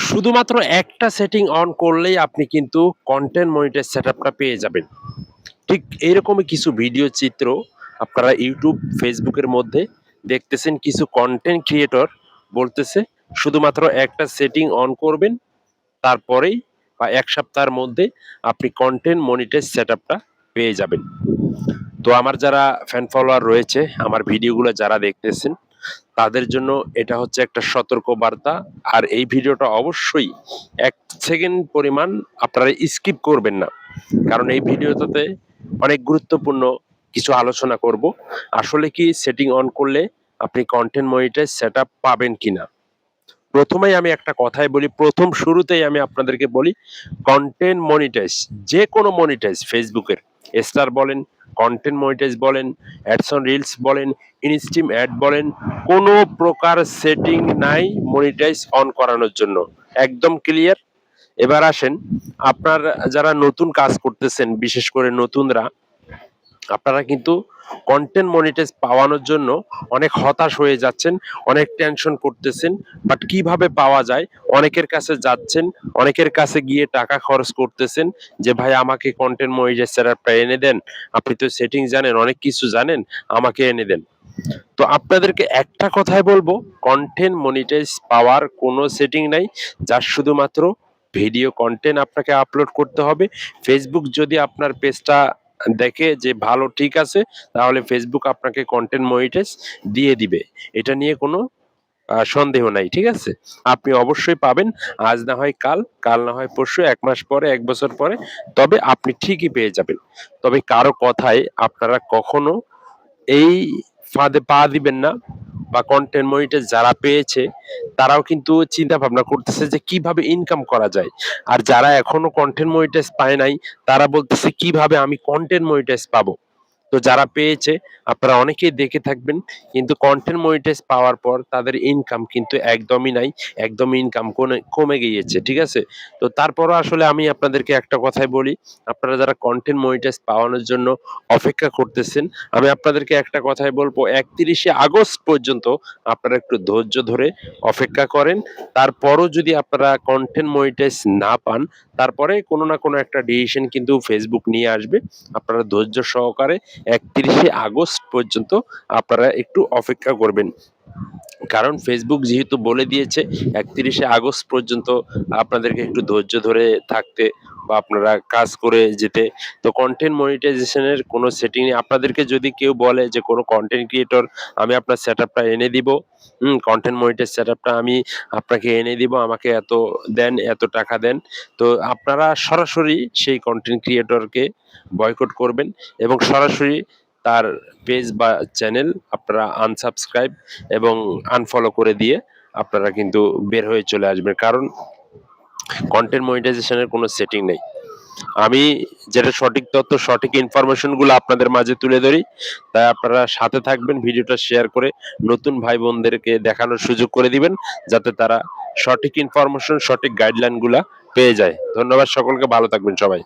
শুধুমাত্র একটা setting on করলেই আপনি কিন্তু কন্টেন্ট মনিটাইজ সেটআপটা পেয়ে যাবেন। ঠিক এইরকমই কিছু ভিডিও চিত্র আপনারা ইউটিউব, ফেসবুকের মধ্যে দেখতেছেন কিছু কন্টেন্ট ক্রিয়েটর বলতেছে শুধুমাত্র একটা সেটিং অন করবেন, তারপরেই বা ১ সপ্তাহের মধ্যে আপনি কন্টেন্ট মনিটাইজ সেটআপটা পেয়ে যাবেন। তো আমার যারা ফ্যান ফলোয়ার রয়েছে, আমার ভিডিওগুলো যারা দেখতেছেন, তাদের জন্য এটা হচ্ছে একটা সতর্ক বার্তা। আর এই ভিডিওটা অবশ্যই ১ সেকেন্ড পরিমাণ আপনারা স্কিপ করবেন না। কারণ এই ভিডিওটাতে অনেক গুরুত্বপূর্ণ কিছু আলোচনা করব। আসলে কি সেটিং অন করলে আপনি কন্টেন্ট মনিটাইজ সেটআপ পাবেন কিনা? প্রথমেই আমি একটা কথাই বলি, প্রথম শুরুতেই আমি আপনাদেরকে বলি, কন্টেন্ট মনিটাইজ, যেকোনো মনিটাইজ ফেসবুকের স্টার বলেন, কন্টেন্ট মনিটাইজ বলেন, অ্যাডস অন রিলস বলেন, ইনস্টিম অ্যাড বলেন, কোনো প্রকার সেটিং নাই মনিটাইজ অন করানোর জন্য। একদম ক্লিয়ার। এবার আসেন, আপনার যারা নতুন কাজ করতেছেন, বিশেষ করে নতুনরা, আপনারা কিন্তু কন্টেন্ট মনিটাইজ পাওয়ানোর জন্য অনেক হতাশ হয়ে যাচ্ছেন, অনেক টেনশন করতেছেন। বাট কিভাবে পাওয়া যায়? অনেকের কাছে যাচ্ছেন, অনেকের কাছে গিয়ে টাকা খরচ করতেছেন যে ভাই আমাকে কন্টেন্ট মনিটাইজ সেটআপটা এনে দেন। আপনি তো সেটিং জানেন, অনেক কিছু জানেন, আমাকে এনে দেন। তো আপনাদেরকে একটা কথাই বলবো, কন্টেন্ট মনিটাইজ পাওয়ার কোনো সেটিং নাই। যার শুধুমাত্র ভিডিও কন্টেন্ট আপনাকে আপলোড করতে হবে। ফেসবুক যদি আপনার পেজটা দেখে যে ভালো, ঠিক আছে, তাহলে ফেসবুক আপনাকে কন্টেন্ট মনিটাইজ দিয়ে দিবে। এটা নিয়ে কোনো সন্দেহ নাই, ঠিক আছে? আপনি অবশ্যই পাবেন। আজ না হয় কাল, কাল না হয় পরশু, ১ মাস পরে, ১ বছর পরে, তবে আপনি ঠিকই পেয়ে যাবেন। তবে কারো কথায় আপনারা কখনো এই ফাঁদে পা দিবেন না। বা কন্টেন্ট মনিটাইজ যারা পেয়েছে তারাও কিন্তু চিন্তা ভাবনা করতেছে যে কিভাবে ইনকাম করা যায়। আর যারা এখনো কন্টেন্ট মনিটাইজ পায় নাই, তারা বলতেছে কিভাবে আমি কন্টেন্ট মনিটাইজ পাবো। তো যারা পেয়েছে আপনারা অনেকেই দেখে থাকবেন, কিন্তু কন্টেন্ট মনিটাইজ পাওয়ার পর তাদের ইনকাম কিন্তু একদমই নাই, একদমই ইনকাম কমে গিয়েছে, ঠিক আছে? তো তারপরও আসলে আমি আপনাদেরকে একটা কথাই বলি, আপনারা যারা কন্টেন্ট মনিটাইজ পাওয়ানোর জন্য অপেক্ষা করতেছেন, আমি আপনাদেরকে একটা কথাই বলবো, ৩১শে আগস্ট পর্যন্ত আপনারা একটু ধৈর্য ধরে অপেক্ষা করেন। তারপরও যদি আপনারা কন্টেন্ট মনিটাইজ না পান, তারপরে কোনো না কোনো একটা ডিসিশন কিন্তু ফেসবুক নিয়ে আসবে। আপনারা ধৈর্য সহকারে ৩১শে আগস্ট পর্যন্ত আপনারা একটু অপেক্ষা করবেন। কারণ ফেসবুক যেহেতু বলে দিয়েছে ৩১শে আগস্ট পর্যন্ত আপনাদেরকে একটু ধৈর্য ধরে থাকতে বা আপনারা কাজ করে যেতে। তো কন্টেন্ট মনিটাইজেশনের কোনো সেটিং নেই। আপনাদেরকে যদি কেউ বলে যে কোনো কন্টেন্ট ক্রিয়েটর আমি আপনার সেটআপটা এনে দিব, কন্টেন্ট মনিটাইজ সেটআপটা আমি আপনাকে এনে দিব, আমাকে এত দেন, এত টাকা দেন। তো আপনারা সরাসরি সেই কন্টেন্ট ক্রিয়েটরকে বয়কট করবেন এবং সরাসরি তার পেজ বা চ্যানেল আপনারা আনসাবস্ক্রাইব এবং আনফলো করে দিয়ে আপনারা কিন্তু বের হয়ে চলে আসবেন। কারণ কন্টেন্ট মনিটাইজেশনের কোনো সেটিং নেই। আমি যেটা সঠিক তথ্য, সঠিক ইনফরমেশন গুলো আপনাদের মাঝে তুলে ধরি। তাই আপনারা সাথে থাকবেন, ভিডিওটা শেয়ার করে নতুন ভাই বোনদেরকে দেখানোর সুযোগ করে দিবেন, যাতে তারা সঠিক ইনফরমেশন, সঠিক গাইডলাইন গুলা পেয়ে যায়। ধন্যবাদ সকলকে, ভালো থাকবেন সবাই।